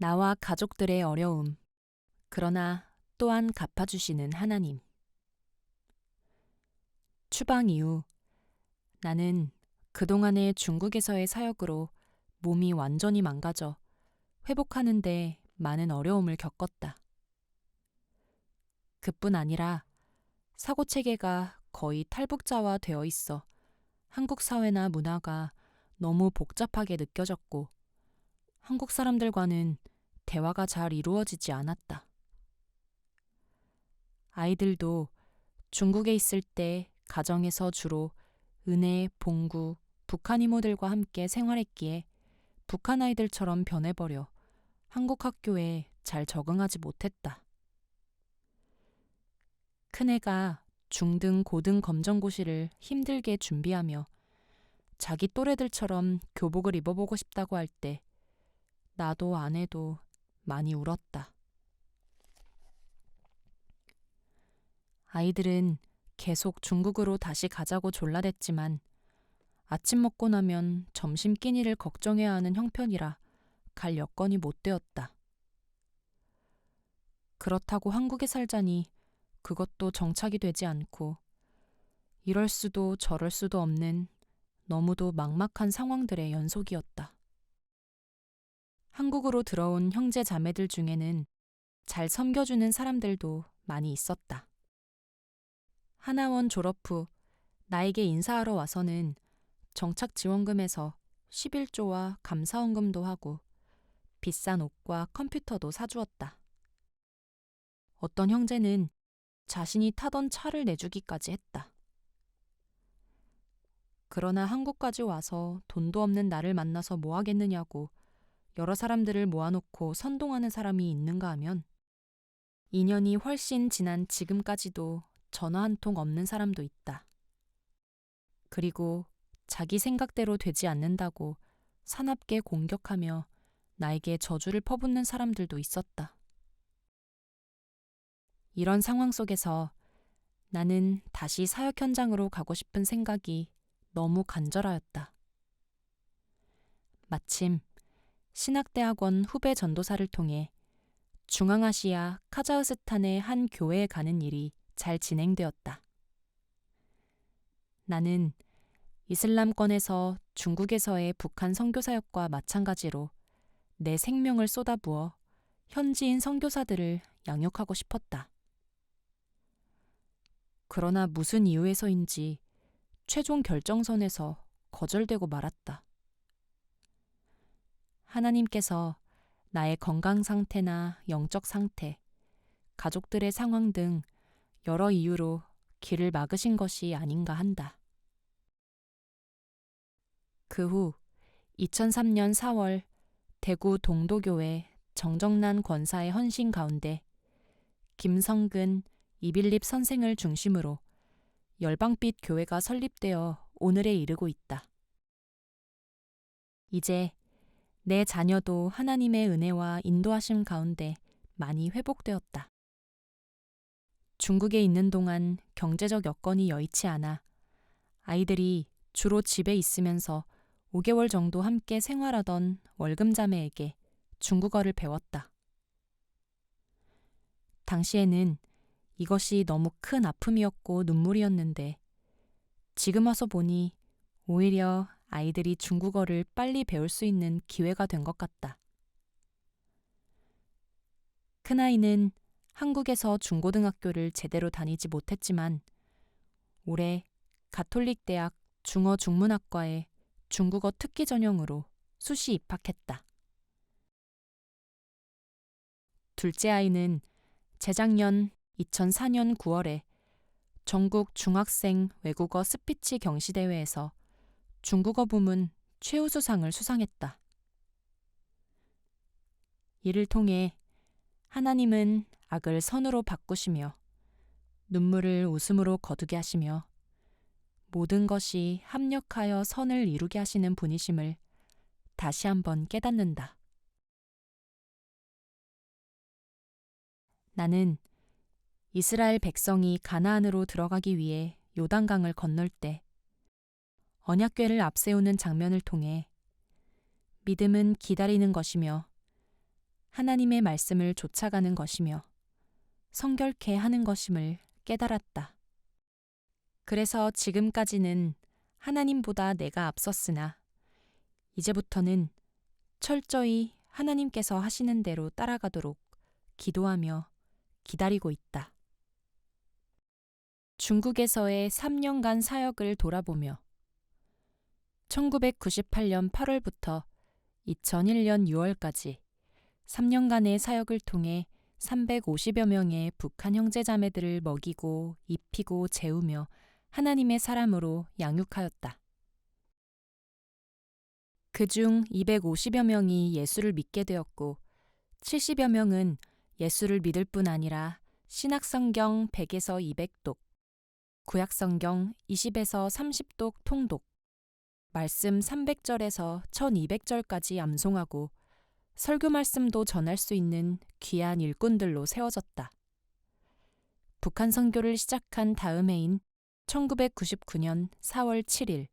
나와 가족들의 어려움, 그러나 또한 갚아주시는 하나님. 추방 이후 나는 그동안의 중국에서의 사역으로 몸이 완전히 망가져 회복하는데 많은 어려움을 겪었다. 그뿐 아니라 사고체계가 거의 탈북자화 되어 있어 한국 사회나 문화가 너무 복잡하게 느껴졌고 한국 사람들과는 대화가 잘 이루어지지 않았다. 아이들도 중국에 있을 때 가정에서 주로 은혜, 봉구, 북한 이모들과 함께 생활했기에 북한 아이들처럼 변해버려 한국 학교에 잘 적응하지 못했다. 큰애가 중등, 고등 검정고시를 힘들게 준비하며 자기 또래들처럼 교복을 입어보고 싶다고 할 때 나도 아내도 많이 울었다. 아이들은 계속 중국으로 다시 가자고 졸라댔지만 아침 먹고 나면 점심 끼니를 걱정해야 하는 형편이라 갈 여건이 못 되었다. 그렇다고 한국에 살자니 그것도 정착이 되지 않고 이럴 수도 저럴 수도 없는 너무도 막막한 상황들의 연속이었다. 한국으로 들어온 형제 자매들 중에는 잘 섬겨주는 사람들도 많이 있었다. 하나원 졸업 후 나에게 인사하러 와서는 정착지원금에서 11조와 감사원금도 하고 비싼 옷과 컴퓨터도 사주었다. 어떤 형제는 자신이 타던 차를 내주기까지 했다. 그러나 한국까지 와서 돈도 없는 나를 만나서 뭐 하겠느냐고 여러 사람들을 모아놓고 선동하는 사람이 있는가 하면 2년이 훨씬 지난 지금까지도 전화 한 통 없는 사람도 있다. 그리고 자기 생각대로 되지 않는다고 사납게 공격하며 나에게 저주를 퍼붓는 사람들도 있었다. 이런 상황 속에서 나는 다시 사역 현장으로 가고 싶은 생각이 너무 간절하였다. 마침 신학대학원 후배 전도사를 통해 중앙아시아 카자흐스탄의 한 교회에 가는 일이 잘 진행되었다. 나는 이슬람권에서 중국에서의 북한 선교사역과 마찬가지로 내 생명을 쏟아부어 현지인 선교사들을 양육하고 싶었다. 그러나 무슨 이유에서인지 최종 결정선에서 거절되고 말았다. 하나님께서 나의 건강 상태나 영적 상태, 가족들의 상황 등 여러 이유로 길을 막으신 것이 아닌가 한다. 그 후 2003년 4월 대구 동도교회 정정난 권사의 헌신 가운데 김성근, 이빌립 선생을 중심으로 열방빛 교회가 설립되어 오늘에 이르고 있다. 이제 내 자녀도 하나님의 은혜와 인도하심 가운데 많이 회복되었다. 중국에 있는 동안 경제적 여건이 여의치 않아 아이들이 주로 집에 있으면서 5개월 정도 함께 생활하던 월금자매에게 중국어를 배웠다. 당시에는 이것이 너무 큰 아픔이었고 눈물이었는데 지금 와서 보니 오히려 아이들이 중국어를 빨리 배울 수 있는 기회가 된 것 같다. 큰아이는 한국에서 중고등학교를 제대로 다니지 못했지만 올해 가톨릭 대학 중어 중문학과에 중국어 특기 전형으로 수시 입학했다. 둘째 아이는 재작년 2004년 9월에 전국 중학생 외국어 스피치 경시대회에서 중국어 부문 최우수상을 수상했다. 이를 통해 하나님은 악을 선으로 바꾸시며 눈물을 웃음으로 거두게 하시며 모든 것이 합력하여 선을 이루게 하시는 분이심을 다시 한번 깨닫는다. 나는 이스라엘 백성이 가나안으로 들어가기 위해 요단강을 건널 때 언약궤를 앞세우는 장면을 통해 믿음은 기다리는 것이며 하나님의 말씀을 쫓아가는 것이며 성결케 하는 것임을 깨달았다. 그래서 지금까지는 하나님보다 내가 앞섰으나 이제부터는 철저히 하나님께서 하시는 대로 따라가도록 기도하며 기다리고 있다. 중국에서의 3년간 사역을 돌아보며 1998년 8월부터 2001년 6월까지 3년간의 사역을 통해 350여 명의 북한 형제자매들을 먹이고 입히고 재우며 하나님의 사람으로 양육하였다. 그중 250여 명이 예수를 믿게 되었고 70여 명은 예수를 믿을 뿐 아니라 신약성경 100에서 200독, 구약성경 20에서 30독 통독, 말씀 300절에서 1200절까지 암송하고 설교 말씀도 전할 수 있는 귀한 일꾼들로 세워졌다. 북한 선교를 시작한 다음 해인 1999년 4월 7일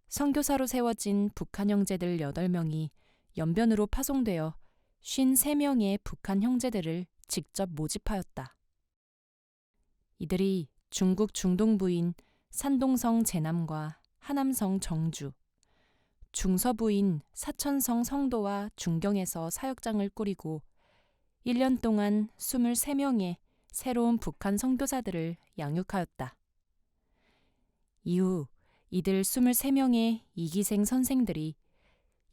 선교사로 세워진 북한 형제들 8명이 연변으로 파송되어 53명의 북한 형제들을 직접 모집하였다. 이들이 중국 중동부인 산동성 제남과 하남성 정주, 중서부인 사천성 성도와 중경에서 사역장을 꾸리고 1년 동안 23명의 새로운 북한 선교사들을 양육하였다. 이후 이들 23명의 이기생 선생들이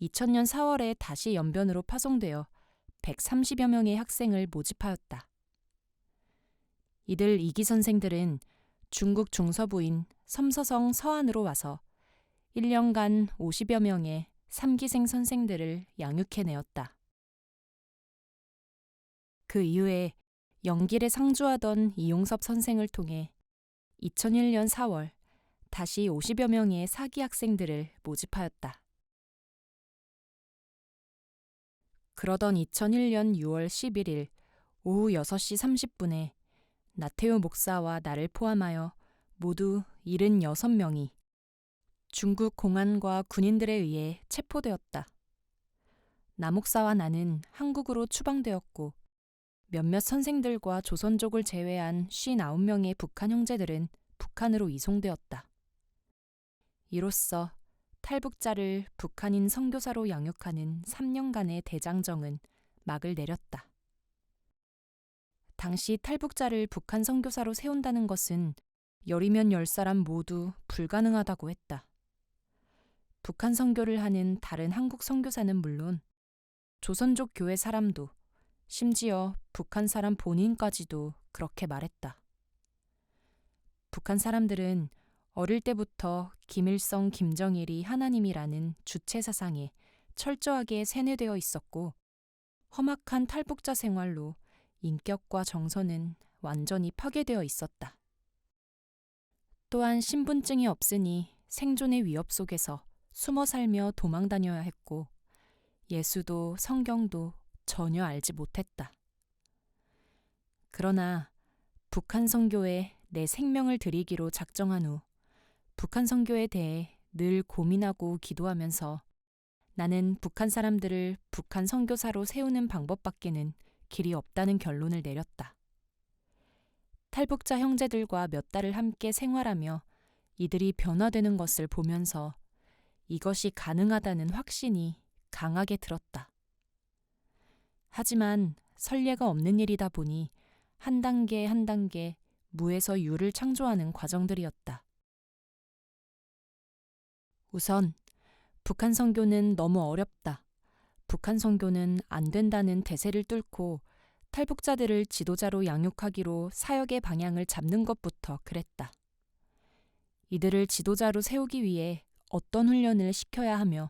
2000년 4월에 다시 연변으로 파송되어 130여 명의 학생을 모집하였다. 이들 이기 선생들은 중국 중서부인 섬서성 서안으로 와서 1년간 50여 명의 3기생 선생들을 양육해내었다. 그 이후에 영길에 상주하던 이용섭 선생을 통해 2001년 4월 다시 50여 명의 4기 학생들을 모집하였다. 그러던 2001년 6월 11일 오후 6시 30분에 나태우 목사와 나를 포함하여 모두 76명이 중국 공안과 군인들에 의해 체포되었다. 나 목사와 나는 한국으로 추방되었고 몇몇 선생들과 조선족을 제외한 59명의 북한 형제들은 북한으로 이송되었다. 이로써 탈북자를 북한인 선교사로 양육하는 3년간의 대장정은 막을 내렸다. 당시 탈북자를 북한 선교사로 세운다는 것은 열이면 10사람 모두 불가능하다고 했다. 북한 선교를 하는 다른 한국 선교사는 물론 조선족 교회 사람도 심지어 북한 사람 본인까지도 그렇게 말했다. 북한 사람들은 어릴 때부터 김일성, 김정일이 하나님이라는 주체 사상에 철저하게 세뇌되어 있었고 험악한 탈북자 생활로 인격과 정서는 완전히 파괴되어 있었다. 또한 신분증이 없으니 생존의 위협 속에서 숨어 살며 도망 다녀야 했고 예수도 성경도 전혀 알지 못했다. 그러나 북한 선교에 내 생명을 드리기로 작정한 후 북한 선교에 대해 늘 고민하고 기도하면서 나는 북한 사람들을 북한 선교사로 세우는 방법밖에는 길이 없다는 결론을 내렸다. 탈북자 형제들과 몇 달을 함께 생활하며 이들이 변화되는 것을 보면서 이것이 가능하다는 확신이 강하게 들었다. 하지만 선례가 없는 일이다 보니 한 단계 한 단계 무에서 유를 창조하는 과정들이었다. 우선 북한 선교는 너무 어렵다. 북한 선교는 안 된다는 대세를 뚫고 탈북자들을 지도자로 양육하기로 사역의 방향을 잡는 것부터 그랬다. 이들을 지도자로 세우기 위해 어떤 훈련을 시켜야 하며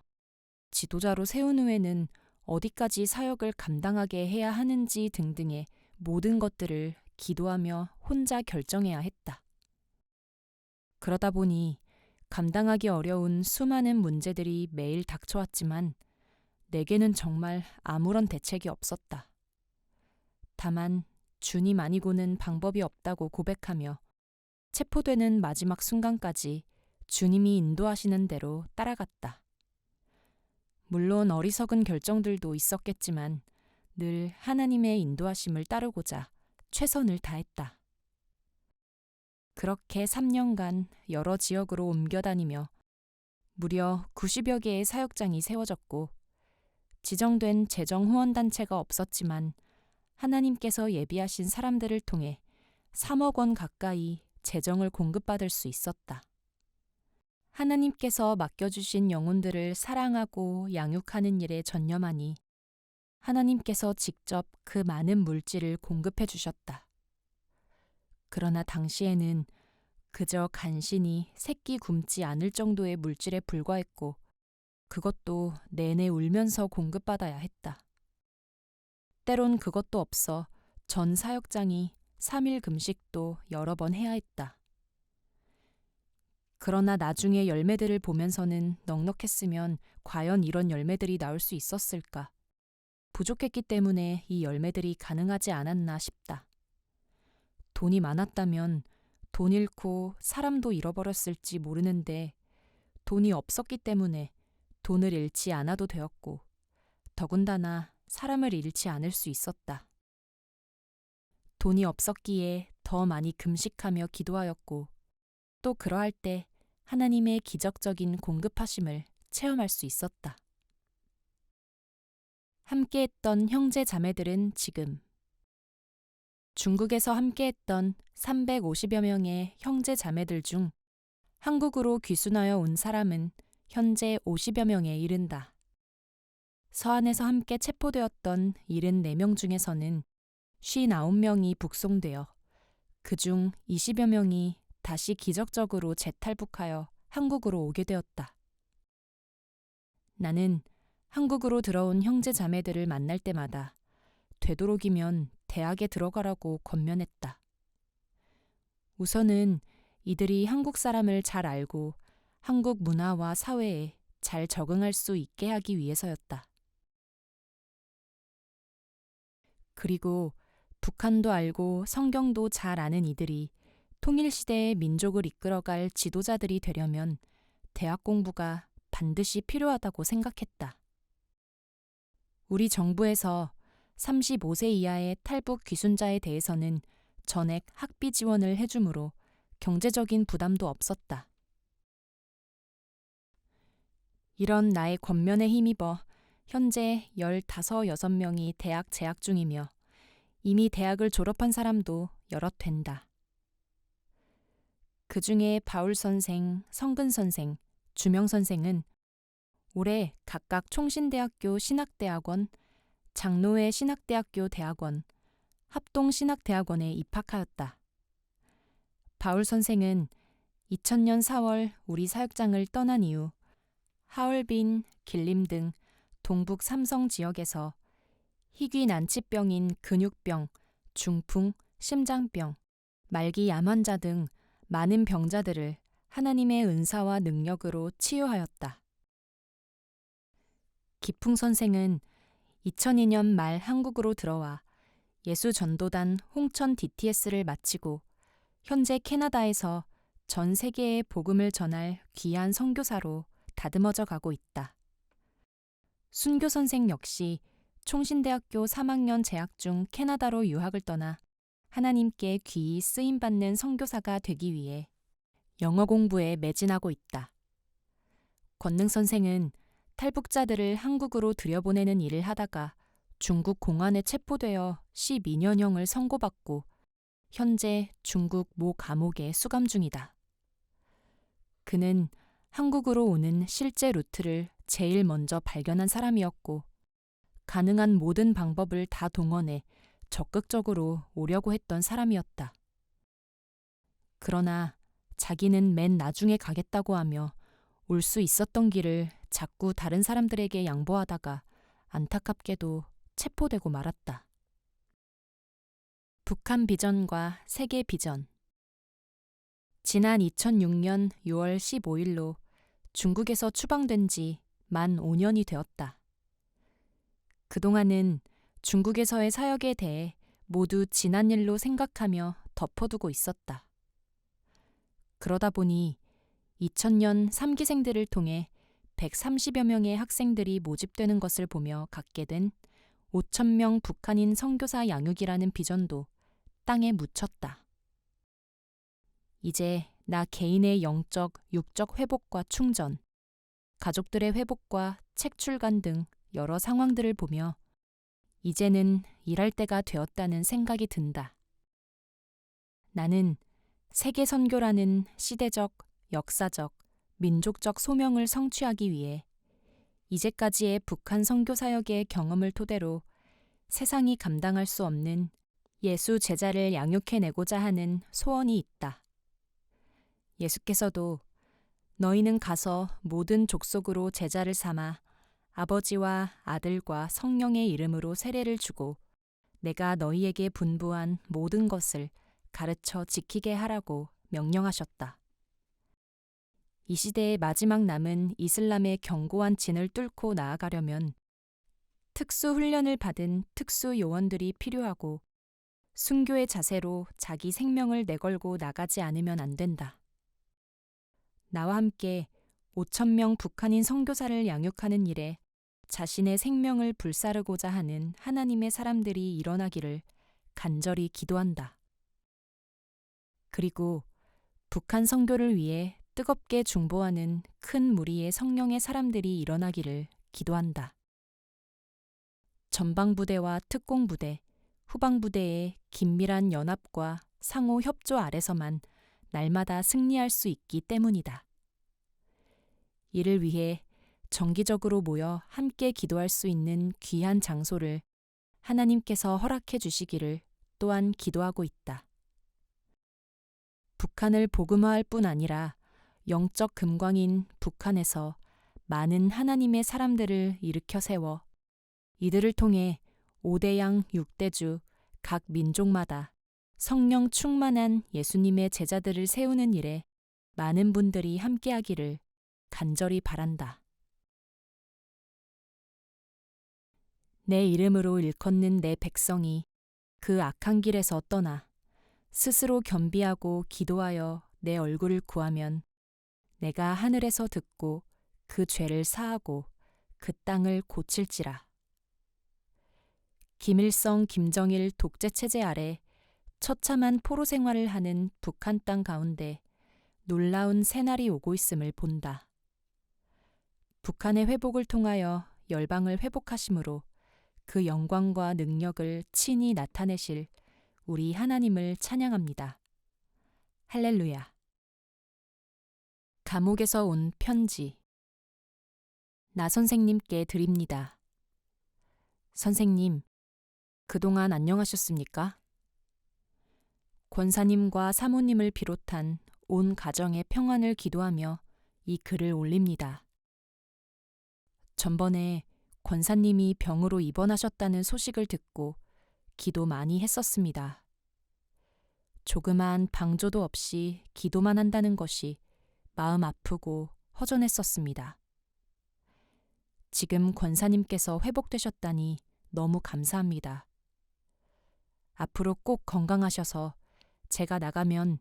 지도자로 세운 후에는 어디까지 사역을 감당하게 해야 하는지 등등의 모든 것들을 기도하며 혼자 결정해야 했다. 그러다 보니 감당하기 어려운 수많은 문제들이 매일 닥쳐왔지만 내게는 정말 아무런 대책이 없었다. 다만 주님 아니고는 방법이 없다고 고백하며 체포되는 마지막 순간까지 주님이 인도하시는 대로 따라갔다. 물론 어리석은 결정들도 있었겠지만 늘 하나님의 인도하심을 따르고자 최선을 다했다. 그렇게 3년간 여러 지역으로 옮겨 다니며 무려 90여 개의 사역장이 세워졌고 지정된 재정 후원단체가 없었지만 하나님께서 예비하신 사람들을 통해 3억 원 가까이 재정을 공급받을 수 있었다. 하나님께서 맡겨주신 영혼들을 사랑하고 양육하는 일에 전념하니 하나님께서 직접 그 많은 물질을 공급해 주셨다. 그러나 당시에는 그저 간신히 새끼 굶지 않을 정도의 물질에 불과했고 그것도 내내 울면서 공급받아야 했다. 때론 그것도 없어 전 사역장이 3일 금식도 여러 번 해야 했다. 그러나 나중에 열매들을 보면서는 넉넉했으면 과연 이런 열매들이 나올 수 있었을까? 부족했기 때문에 이 열매들이 가능하지 않았나 싶다. 돈이 많았다면 돈 잃고 사람도 잃어버렸을지 모르는데 돈이 없었기 때문에 돈을 잃지 않아도 되었고 더군다나 사람을 잃지 않을 수 있었다. 돈이 없었기에 더 많이 금식하며 기도하였고 또 그러할 때 하나님의 기적적인 공급하심을 체험할 수 있었다. 함께했던 형제 자매들은 지금 중국에서 함께했던 350여 명의 형제 자매들 중 한국으로 귀순하여 온 사람은 현재 50여 명에 이른다. 서안에서 함께 체포되었던 74명 중에서는 59명이 북송되어 그중 20여 명이 다시 기적적으로 재탈북하여 한국으로 오게 되었다. 나는 한국으로 들어온 형제 자매들을 만날 때마다 되도록이면 대학에 들어가라고 권면했다. 우선은 이들이 한국 사람을 잘 알고 한국 문화와 사회에 잘 적응할 수 있게 하기 위해서였다. 그리고 북한도 알고 성경도 잘 아는 이들이 통일시대의 민족을 이끌어갈 지도자들이 되려면 대학 공부가 반드시 필요하다고 생각했다. 우리 정부에서 35세 이하의 탈북 귀순자에 대해서는 전액 학비 지원을 해주므로 경제적인 부담도 없었다. 이런 나의 권면에 힘입어 현재 15, 6명이 대학 재학 중이며 이미 대학을 졸업한 사람도 여럿 된다. 그 중에 바울 선생, 성근 선생, 주명 선생은 올해 각각 총신대학교 신학대학원, 장로회 신학대학교 대학원, 합동신학대학원에 입학하였다. 바울 선생은 2000년 4월 우리 사역장을 떠난 이후 하얼빈, 길림 등 동북 삼성 지역에서 희귀 난치병인 근육병, 중풍, 심장병, 말기 암 환자 등 많은 병자들을 하나님의 은사와 능력으로 치유하였다. 기풍 선생은 2002년 말 한국으로 들어와 예수전도단 홍천 DTS를 마치고 현재 캐나다에서 전 세계에 복음을 전할 귀한 선교사로 다듬어져 가고 있다. 순교 선생 역시 총신대학교 3학년 재학 중 캐나다로 유학을 떠나 하나님께 귀히 쓰임받는 선교사가 되기 위해 영어 공부에 매진하고 있다. 권능 선생은 탈북자들을 한국으로 들여보내는 일을 하다가 중국 공안에 체포되어 12년형을 선고받고 현재 중국 모 감옥에 수감 중이다. 그는 한국으로 오는 실제 루트를 제일 먼저 발견한 사람이었고 가능한 모든 방법을 다 동원해 적극적으로 오려고 했던 사람이었다. 그러나 자기는 맨 나중에 가겠다고 하며 올 수 있었던 길을 자꾸 다른 사람들에게 양보하다가 안타깝게도 체포되고 말았다. 북한 비전과 세계 비전. 지난 2006년 6월 15일로 중국에서 추방된 지 만 5년이 되었다. 그동안은 중국에서의 사역에 대해 모두 지난 일로 생각하며 덮어두고 있었다. 그러다 보니 2000년 3기생들을 통해 130여 명의 학생들이 모집되는 것을 보며 갖게 된 5,000명 북한인 선교사 양육이라는 비전도 땅에 묻혔다. 이제 나 개인의 영적, 육적 회복과 충전, 가족들의 회복과 책 출간 등 여러 상황들을 보며 이제는 일할 때가 되었다는 생각이 든다. 나는 세계 선교라는 시대적, 역사적, 민족적 소명을 성취하기 위해 이제까지의 북한 선교 사역의 경험을 토대로 세상이 감당할 수 없는 예수 제자를 양육해내고자 하는 소원이 있다. 예수께서도 너희는 가서 모든 족속으로 제자를 삼아 아버지와 아들과 성령의 이름으로 세례를 주고 내가 너희에게 분부한 모든 것을 가르쳐 지키게 하라고 명령하셨다. 이 시대의 마지막 남은 이슬람의 견고한 진을 뚫고 나아가려면 특수 훈련을 받은 특수 요원들이 필요하고 순교의 자세로 자기 생명을 내걸고 나가지 않으면 안 된다. 나와 함께 5,000명 북한인 선교사를 양육하는 일에 자신의 생명을 불사르고자 하는 하나님의 사람들이 일어나기를 간절히 기도한다. 그리고 북한 선교를 위해 뜨겁게 중보하는 큰 무리의 성령의 사람들이 일어나기를 기도한다. 전방부대와 특공부대, 후방부대의 긴밀한 연합과 상호 협조 아래서만 날마다 승리할 수 있기 때문이다. 이를 위해 정기적으로 모여 함께 기도할 수 있는 귀한 장소를 하나님께서 허락해 주시기를 또한 기도하고 있다. 북한을 복음화할 뿐 아니라 영적 금광인 북한에서 많은 하나님의 사람들을 일으켜 세워 이들을 통해 5대양 6대주 각 민족마다 성령 충만한 예수님의 제자들을 세우는 일에 많은 분들이 함께하기를 간절히 바란다. 내 이름으로 일컫는 내 백성이 그 악한 길에서 떠나 스스로 겸비하고 기도하여 내 얼굴을 구하면 내가 하늘에서 듣고 그 죄를 사하고 그 땅을 고칠지라. 김일성, 김정일 독재 체제 아래 처참한 포로 생활을 하는 북한 땅 가운데 놀라운 새날이 오고 있음을 본다. 북한의 회복을 통하여 열방을 회복하심으로 그 영광과 능력을 친히 나타내실 우리 하나님을 찬양합니다. 할렐루야. 감옥에서 온 편지. 나 선생님께 드립니다. 선생님, 그동안 안녕하셨습니까? 권사님과 사모님을 비롯한 온 가정의 평안을 기도하며 이 글을 올립니다. 전번에 권사님이 병으로 입원하셨다는 소식을 듣고 기도 많이 했었습니다. 조그만 방조도 없이 기도만 한다는 것이 마음 아프고 허전했었습니다. 지금 권사님께서 회복되셨다니 너무 감사합니다. 앞으로 꼭 건강하셔서 제가 나가면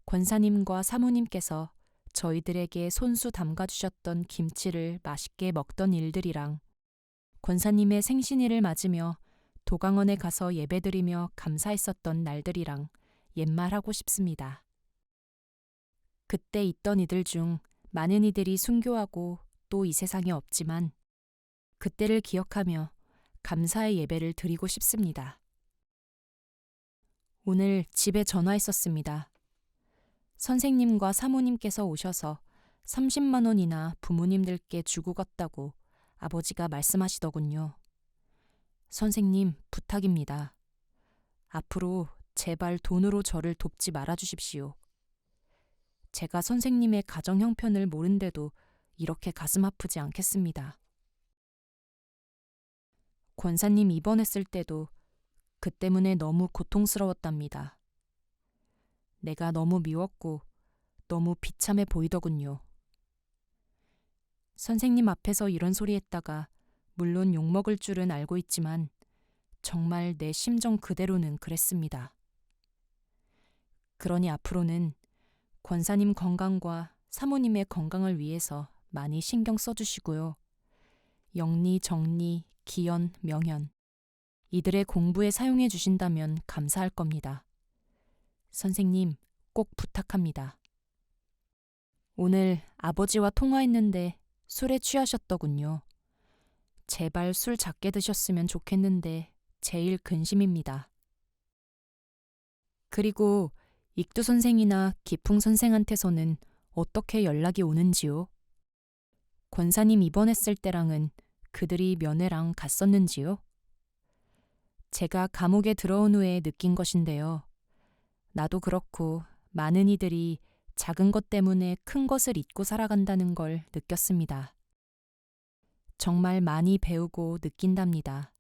권사님과 사모님께서 저희들에게 손수 담가주셨던 김치를 맛있게 먹던 일들이랑 권사님의 생신일을 맞으며 도강원에 가서 예배드리며 감사했었던 날들이랑 옛말하고 싶습니다. 그때 있던 이들 중 많은 이들이 순교하고 또 이 세상에 없지만 그때를 기억하며 감사의 예배를 드리고 싶습니다. 오늘 집에 전화했었습니다. 선생님과 사모님께서 오셔서 30만 원이나 부모님들께 주고 갔다고 아버지가 말씀하시더군요. 선생님, 부탁입니다. 앞으로 제발 돈으로 저를 돕지 말아주십시오. 제가 선생님의 가정 형편을 모른데도 이렇게 가슴 아프지 않겠습니다. 권사님 입원했을 때도 그 때문에 너무 고통스러웠답니다. 내가 너무 미웠고 너무 비참해 보이더군요. 선생님 앞에서 이런 소리 했다가 물론 욕먹을 줄은 알고 있지만 정말 내 심정 그대로는 그랬습니다. 그러니 앞으로는 권사님 건강과 사모님의 건강을 위해서 많이 신경 써주시고요. 영리, 정리, 기연, 명연 이들의 공부에 사용해 주신다면 감사할 겁니다. 선생님, 꼭 부탁합니다. 오늘 아버지와 통화했는데 술에 취하셨더군요. 제발 술 작게 드셨으면 좋겠는데 제일 근심입니다. 그리고 익두 선생이나 기풍 선생한테서는 어떻게 연락이 오는지요? 권사님 입원했을 때랑은 그들이 면회랑 갔었는지요? 제가 감옥에 들어온 후에 느낀 것인데요. 나도 그렇고 많은 이들이 작은 것 때문에 큰 것을 잊고 살아간다는 걸 느꼈습니다. 정말 많이 배우고 느낀답니다.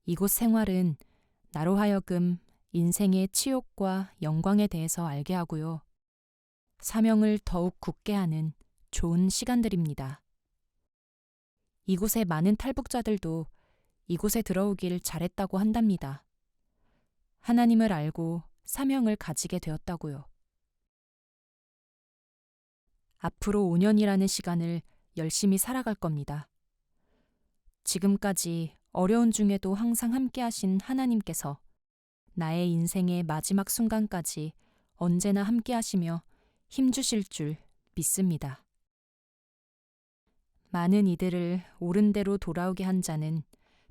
이곳 생활은 나로 하여금 인생의 치욕과 영광에 대해서 알게 하고요. 사명을 더욱 굳게 하는 좋은 시간들입니다. 이곳의 많은 탈북자들도 이곳에 들어오길 잘했다고 한답니다. 하나님을 알고 사명을 가지게 되었다고요. 앞으로 5년이라는 시간을 열심히 살아갈 겁니다. 지금까지 어려운 중에도 항상 함께 하신 하나님께서 나의 인생의 마지막 순간까지 언제나 함께 하시며 힘주실 줄 믿습니다. 많은 이들을 옳은 대로 돌아오게 한 자는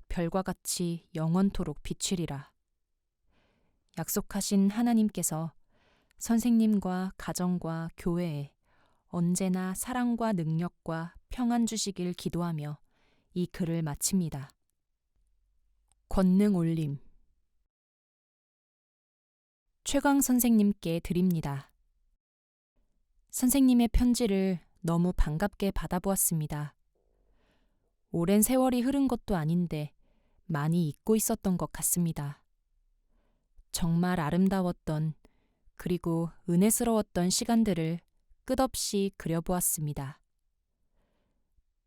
별과 같이 영원토록 비추리라. 약속하신 하나님께서 선생님과 가정과 교회에 언제나 사랑과 능력과 평안 주시길 기도하며 이 글을 마칩니다. 권능 올림. 최강 선생님께 드립니다. 선생님의 편지를 너무 반갑게 받아보았습니다. 오랜 세월이 흐른 것도 아닌데 많이 잊고 있었던 것 같습니다. 정말 아름다웠던 그리고 은혜스러웠던 시간들을 끝없이 그려보았습니다.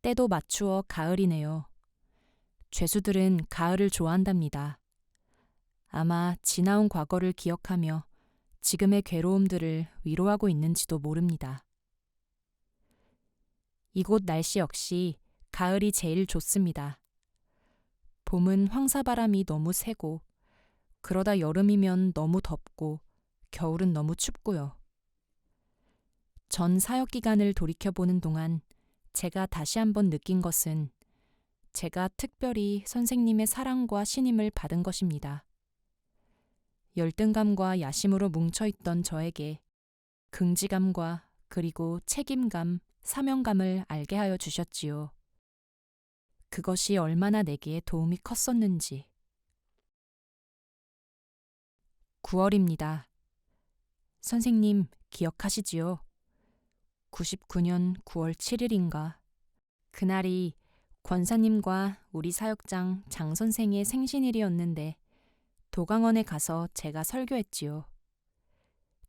때도 맞추어 가을이네요. 죄수들은 가을을 좋아한답니다. 아마 지나온 과거를 기억하며 지금의 괴로움들을 위로하고 있는지도 모릅니다. 이곳 날씨 역시 가을이 제일 좋습니다. 봄은 황사바람이 너무 세고 그러다 여름이면 너무 덥고 겨울은 너무 춥고요. 전 사역 기간을 돌이켜보는 동안 제가 다시 한번 느낀 것은 제가 특별히 선생님의 사랑과 신임을 받은 것입니다. 열등감과 야심으로 뭉쳐있던 저에게 긍지감과 그리고 책임감, 사명감을 알게 하여 주셨지요. 그것이 얼마나 내게 도움이 컸었는지. 9월입니다. 선생님 기억하시지요? 99년 9월 7일인가. 그날이 권사님과 우리 사역장 장 선생의 생신일이었는데 도강원에 가서 제가 설교했지요.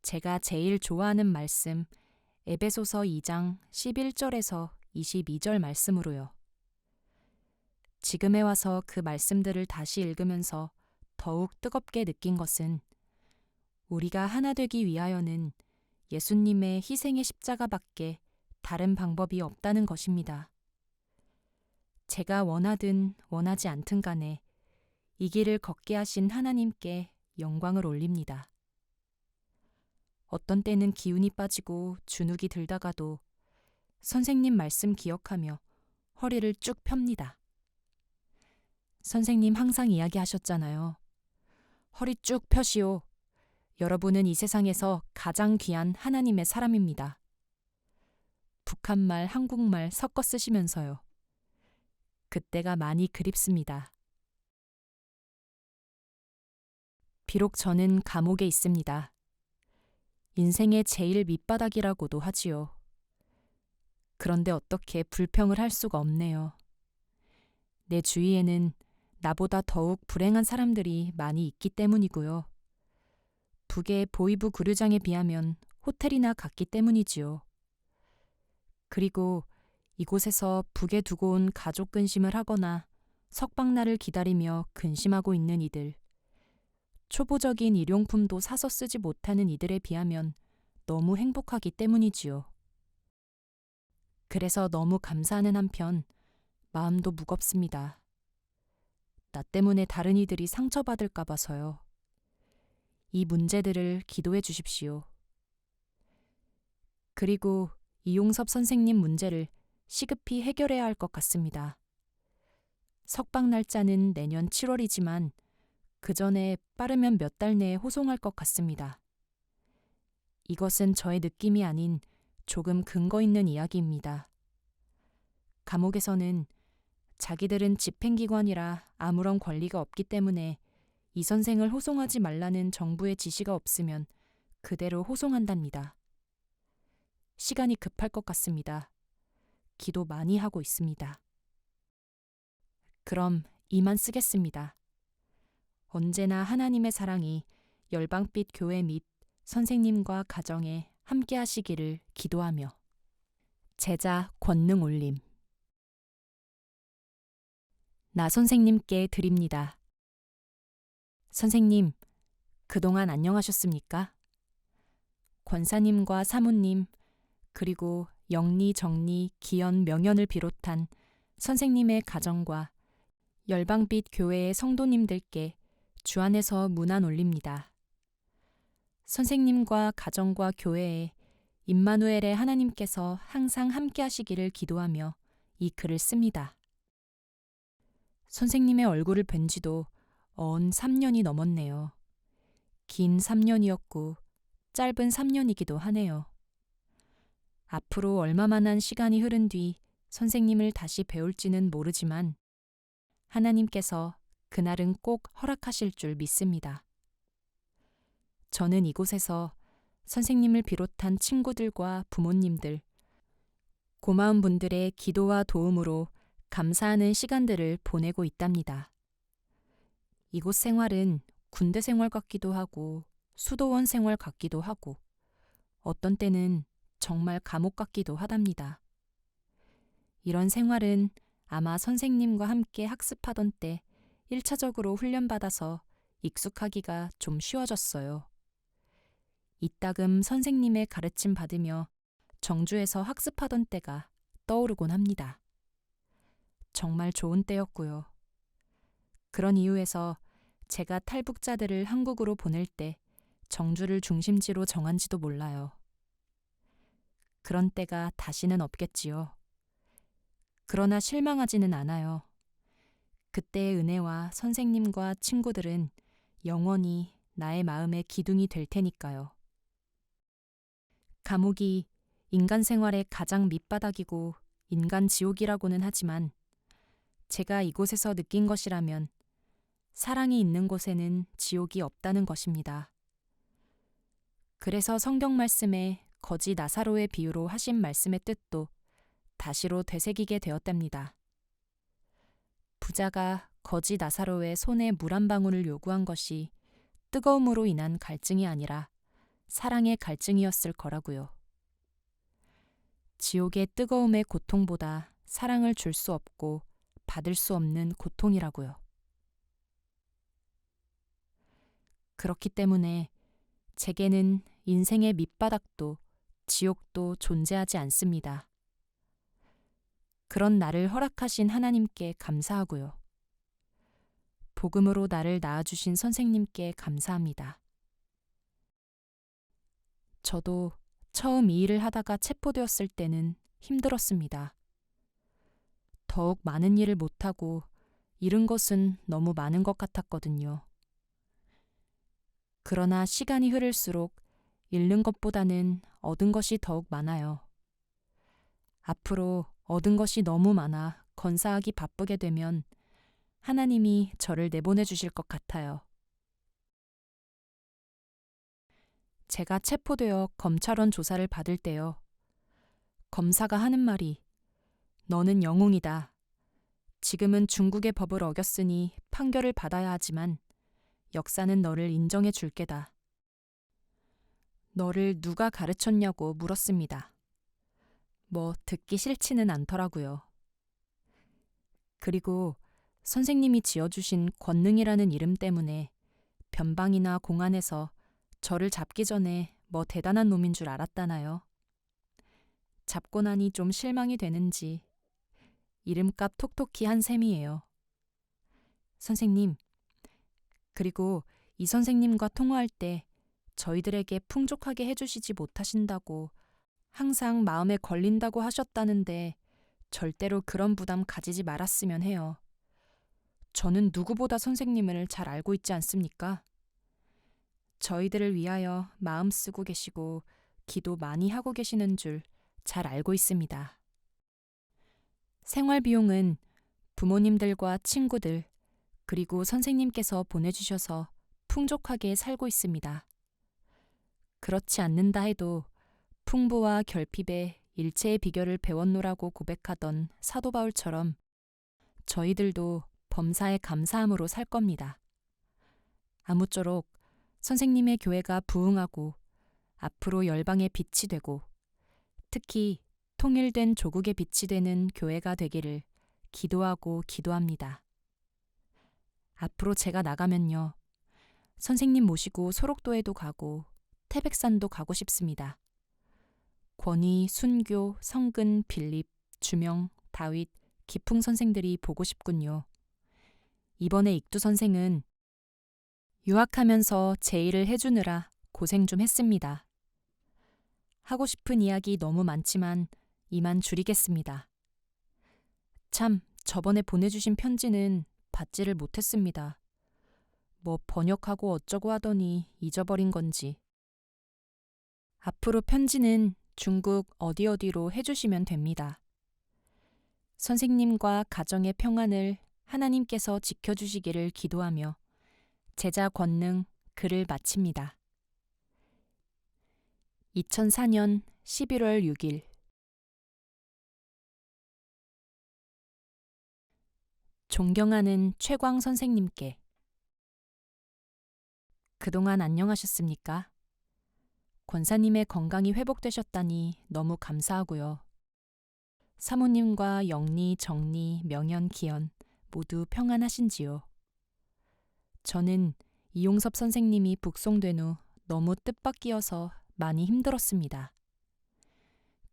제가 제일 좋아하는 말씀 에베소서 2장 11절에서 22절 말씀으로요. 지금에 와서 그 말씀들을 다시 읽으면서 더욱 뜨겁게 느낀 것은 우리가 하나 되기 위하여는 예수님의 희생의 십자가밖에 다른 방법이 없다는 것입니다. 제가 원하든 원하지 않든 간에 이 길을 걷게 하신 하나님께 영광을 올립니다. 어떤 때는 기운이 빠지고 주눅이 들다가도 선생님 말씀 기억하며 허리를 쭉 펴니다. 선생님 항상 이야기하셨잖아요. 허리 쭉 펴시오. 여러분은 이 세상에서 가장 귀한 하나님의 사람입니다. 북한말, 한국말 섞어 쓰시면서요. 그때가 많이 그립습니다. 비록 저는 감옥에 있습니다. 인생의 제일 밑바닥이라고도 하지요. 그런데 어떻게 불평을 할 수가 없네요. 내 주위에는 나보다 더욱 불행한 사람들이 많이 있기 때문이고요. 북의 보이부 구류장에 비하면 호텔이나 같기 때문이지요. 그리고 이곳에서 북에 두고 온 가족 근심을 하거나 석방날을 기다리며 근심하고 있는 이들, 초보적인 일용품도 사서 쓰지 못하는 이들에 비하면 너무 행복하기 때문이지요. 그래서 너무 감사하는 한편 마음도 무겁습니다. 나 때문에 다른 이들이 상처받을까 봐서요. 이 문제들을 기도해 주십시오. 그리고 이용섭 선생님 문제를 시급히 해결해야 할 것 같습니다. 석방 날짜는 내년 7월이지만 그 전에 빠르면 몇 달 내에 호송할 것 같습니다. 이것은 저의 느낌이 아닌 조금 근거 있는 이야기입니다. 감옥에서는 자기들은 집행기관이라 아무런 권리가 없기 때문에 이 선생을 호송하지 말라는 정부의 지시가 없으면 그대로 호송한답니다. 시간이 급할 것 같습니다. 기도 많이 하고 있습니다. 그럼 이만 쓰겠습니다. 언제나 하나님의 사랑이 열방빛 교회 및 선생님과 가정에 함께 하시기를 기도하며 제자 권능 올림. 나 선생님께 드립니다. 선생님, 그동안 안녕하셨습니까? 권사님과 사모님, 그리고 영리, 정리, 기연, 명연을 비롯한 선생님의 가정과 열방빛 교회의 성도님들께 주 안에서 문안 올립니다. 선생님과 가정과 교회에 임마누엘의 하나님께서 항상 함께 하시기를 기도하며 이 글을 씁니다. 선생님의 얼굴을 뵌 지도 언 3년이 넘었네요. 긴 3년이었고 짧은 3년이기도 하네요. 앞으로 얼마만한 시간이 흐른 뒤 선생님을 다시 배울지는 모르지만 하나님께서 그날은 꼭 허락하실 줄 믿습니다. 저는 이곳에서 선생님을 비롯한 친구들과 부모님들, 고마운 분들의 기도와 도움으로 감사하는 시간들을 보내고 있답니다. 이곳 생활은 군대 생활 같기도 하고 수도원 생활 같기도 하고 어떤 때는 정말 감옥 같기도 하답니다. 이런 생활은 아마 선생님과 함께 학습하던 때 1차적으로 훈련받아서 익숙하기가 좀 쉬워졌어요. 이따금 선생님의 가르침 받으며 정주에서 학습하던 때가 떠오르곤 합니다. 정말 좋은 때였고요. 그런 이유에서 제가 탈북자들을 한국으로 보낼 때 정주를 중심지로 정한지도 몰라요. 그런 때가 다시는 없겠지요. 그러나 실망하지는 않아요. 그때의 은혜와 선생님과 친구들은 영원히 나의 마음의 기둥이 될 테니까요. 감옥이 인간 생활의 가장 밑바닥이고 인간 지옥이라고는 하지만 제가 이곳에서 느낀 것이라면 사랑이 있는 곳에는 지옥이 없다는 것입니다. 그래서 성경 말씀에 거지 나사로의 비유로 하신 말씀의 뜻도 다시로 되새기게 되었답니다. 부자가 거지 나사로의 손에 물 한 방울을 요구한 것이 뜨거움으로 인한 갈증이 아니라 사랑의 갈증이었을 거라고요. 지옥의 뜨거움의 고통보다 사랑을 줄 수 없고 받을 수 없는 고통이라고요. 그렇기 때문에 제게는 인생의 밑바닥도 지옥도 존재하지 않습니다. 그런 나를 허락하신 하나님께 감사하고요. 복음으로 나를 낳아주신 선생님께 감사합니다. 저도 처음 이 일을 하다가 체포되었을 때는 힘들었습니다. 더욱 많은 일을 못하고 잃은 것은 너무 많은 것 같았거든요. 그러나 시간이 흐를수록 잃는 것보다는 얻은 것이 더욱 많아요. 앞으로 얻은 것이 너무 많아 건사하기 바쁘게 되면 하나님이 저를 내보내 주실 것 같아요. 제가 체포되어 검찰원 조사를 받을 때요. 검사가 하는 말이 너는 영웅이다. 지금은 중국의 법을 어겼으니 판결을 받아야 하지만 역사는 너를 인정해 줄 게다. 너를 누가 가르쳤냐고 물었습니다. 뭐 듣기 싫지는 않더라고요. 그리고 선생님이 지어주신 권능이라는 이름 때문에 변방이나 공안에서 저를 잡기 전에 뭐 대단한 놈인 줄 알았다나요? 잡고 나니 좀 실망이 되는지 이름값 톡톡히 한 셈이에요. 선생님, 그리고 이 선생님과 통화할 때 저희들에게 풍족하게 해주시지 못하신다고 항상 마음에 걸린다고 하셨다는데 절대로 그런 부담 가지지 말았으면 해요. 저는 누구보다 선생님을 잘 알고 있지 않습니까? 저희들을 위하여 마음 쓰고 계시고 기도 많이 하고 계시는 줄 잘 알고 있습니다. 생활 비용은 부모님들과 친구들 그리고 선생님께서 보내주셔서 풍족하게 살고 있습니다. 그렇지 않는다 해도 풍부와 결핍의 일체의 비결을 배웠노라고 고백하던 사도 바울처럼 저희들도 범사에 감사함으로 살 겁니다. 아무쪼록 선생님의 교회가 부흥하고 앞으로 열방의 빛이 되고 특히 통일된 조국의 빛이 되는 교회가 되기를 기도하고 기도합니다. 앞으로 제가 나가면요. 선생님 모시고 소록도에도 가고 태백산도 가고 싶습니다. 권희, 순교, 성근, 빌립, 주명, 다윗, 기풍 선생들이 보고 싶군요. 이번에 익두 선생은 유학하면서 제 일을 해주느라 고생 좀 했습니다. 하고 싶은 이야기 너무 많지만 이만 줄이겠습니다. 참, 저번에 보내주신 편지는 받지를 못했습니다. 뭐 번역하고 어쩌고 하더니 잊어버린 건지. 앞으로 편지는 중국 어디어디로 해주시면 됩니다. 선생님과 가정의 평안을 하나님께서 지켜주시기를 기도하며 제자 권능 글을 마칩니다. 2004년 11월 6일 존경하는 최광 선생님께 그동안 안녕하셨습니까? 권사님의 건강이 회복되셨다니 너무 감사하고요. 사모님과 영리, 정리, 명연, 기연 모두 평안하신지요? 저는 이용섭 선생님이 북송된 후 너무 뜻밖이어서 많이 힘들었습니다.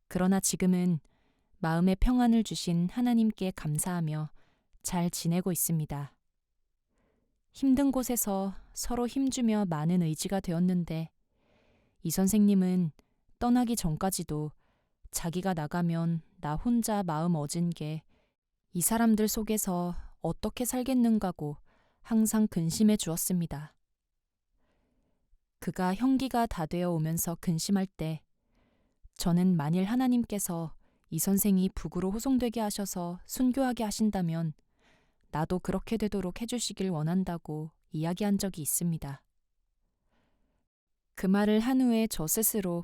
그러나 지금은 마음의 평안을 주신 하나님께 감사하며 잘 지내고 있습니다. 힘든 곳에서 서로 힘주며 많은 의지가 되었는데 이 선생님은 떠나기 전까지도 자기가 나가면 나 혼자 마음 어진 게 이 사람들 속에서 어떻게 살겠는가고 항상 근심해 주었습니다. 그가 형기가 다 되어 오면서 근심할 때 저는 만일 하나님께서 이 선생이 북으로 호송되게 하셔서 순교하게 하신다면 나도 그렇게 되도록 해주시길 원한다고 이야기한 적이 있습니다. 그 말을 한 후에 저 스스로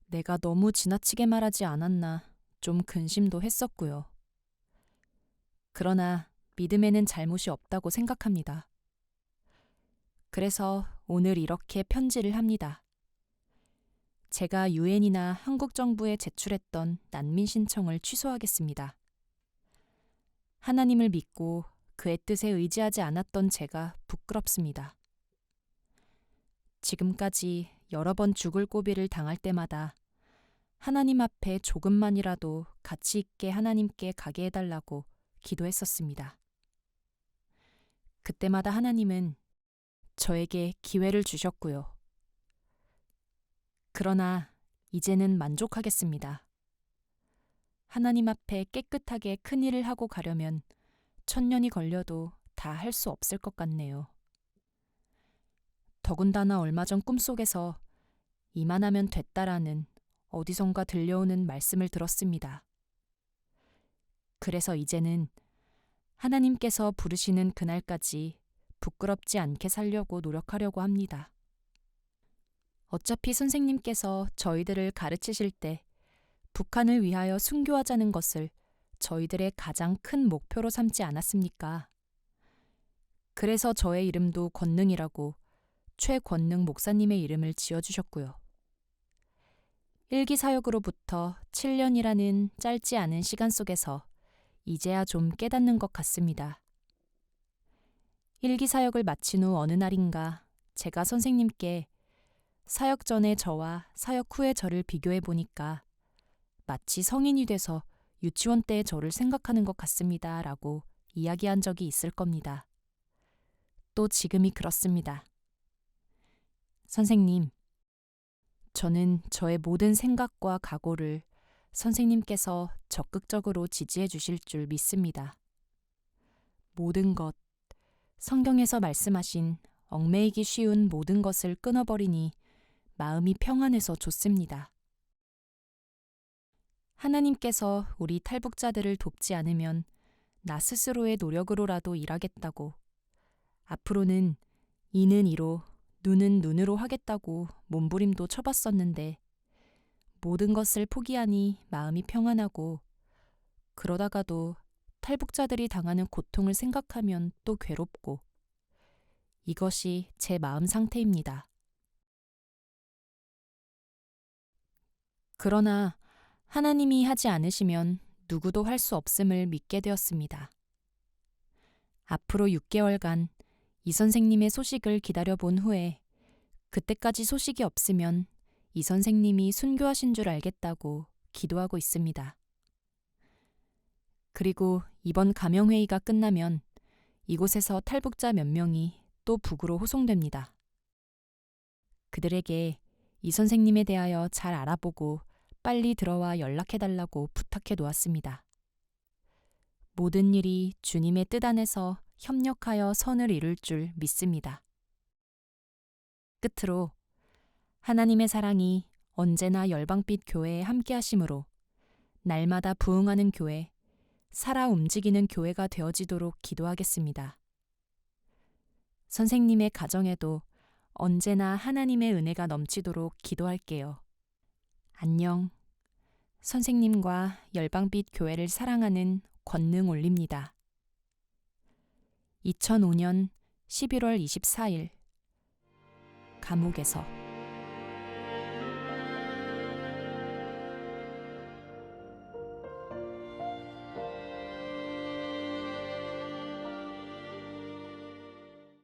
내가 너무 지나치게 말하지 않았나 좀 근심도 했었고요. 그러나 믿음에는 잘못이 없다고 생각합니다. 그래서 오늘 이렇게 편지를 합니다. 제가 유엔이나 한국 정부에 제출했던 난민 신청을 취소하겠습니다. 하나님을 믿고 그의 뜻에 의지하지 않았던 제가 부끄럽습니다. 지금까지 여러 번 죽을 고비를 당할 때마다 하나님 앞에 조금만이라도 가치 있게 하나님께 가게 해달라고 기도했었습니다. 그때마다 하나님은 저에게 기회를 주셨고요. 그러나 이제는 만족하겠습니다. 하나님 앞에 깨끗하게 큰 일을 하고 가려면 1000년이 걸려도 다 할 수 없을 것 같네요. 더군다나 얼마 전 꿈속에서 이만하면 됐다라는 어디선가 들려오는 말씀을 들었습니다. 그래서 이제는 하나님께서 부르시는 그날까지 부끄럽지 않게 살려고 노력하려고 합니다. 어차피 선생님께서 저희들을 가르치실 때 북한을 위하여 순교하자는 것을 저희들의 가장 큰 목표로 삼지 않았습니까? 그래서 저의 이름도 권능이라고 최권능 목사님의 이름을 지어주셨고요. 일기 사역으로부터 7년이라는 짧지 않은 시간 속에서 이제야 좀 깨닫는 것 같습니다. 일기 사역을 마친 후 어느 날인가 제가 선생님께 사역 전의 저와 사역 후의 저를 비교해 보니까 마치 성인이 돼서 유치원 때의 저를 생각하는 것 같습니다. 라고 이야기한 적이 있을 겁니다. 또 지금이 그렇습니다. 선생님, 저는 저의 모든 생각과 각오를 선생님께서 적극적으로 지지해 주실 줄 믿습니다. 모든 것, 성경에서 말씀하신 얽매이기 쉬운 모든 것을 끊어버리니 마음이 평안해서 좋습니다. 하나님께서 우리 탈북자들을 돕지 않으면 나 스스로의 노력으로라도 일하겠다고, 앞으로는 이는 이로, 눈은 눈으로 하겠다고 몸부림도 쳐봤었는데 모든 것을 포기하니 마음이 평안하고, 그러다가도 탈북자들이 당하는 고통을 생각하면 또 괴롭고, 이것이 제 마음 상태입니다. 그러나 하나님이 하지 않으시면 누구도 할 수 없음을 믿게 되었습니다. 앞으로 6개월간 이 선생님의 소식을 기다려본 후에 그때까지 소식이 없으면 이 선생님이 순교하신 줄 알겠다고 기도하고 있습니다. 그리고 이번 가명회의가 끝나면 이곳에서 탈북자 몇 명이 또 북으로 호송됩니다. 그들에게 이 선생님에 대하여 잘 알아보고 빨리 들어와 연락해달라고 부탁해 놓았습니다. 모든 일이 주님의 뜻 안에서 협력하여 선을 이룰 줄 믿습니다. 끝으로 하나님의 사랑이 언제나 열방빛 교회에 함께 하심으로 날마다 부흥하는 교회, 살아 움직이는 교회가 되어지도록 기도하겠습니다. 선생님의 가정에도 언제나 하나님의 은혜가 넘치도록 기도할게요. 안녕. 선생님과 열방빛 교회를 사랑하는 권능 올립니다. 2005년 11월 24일 감옥에서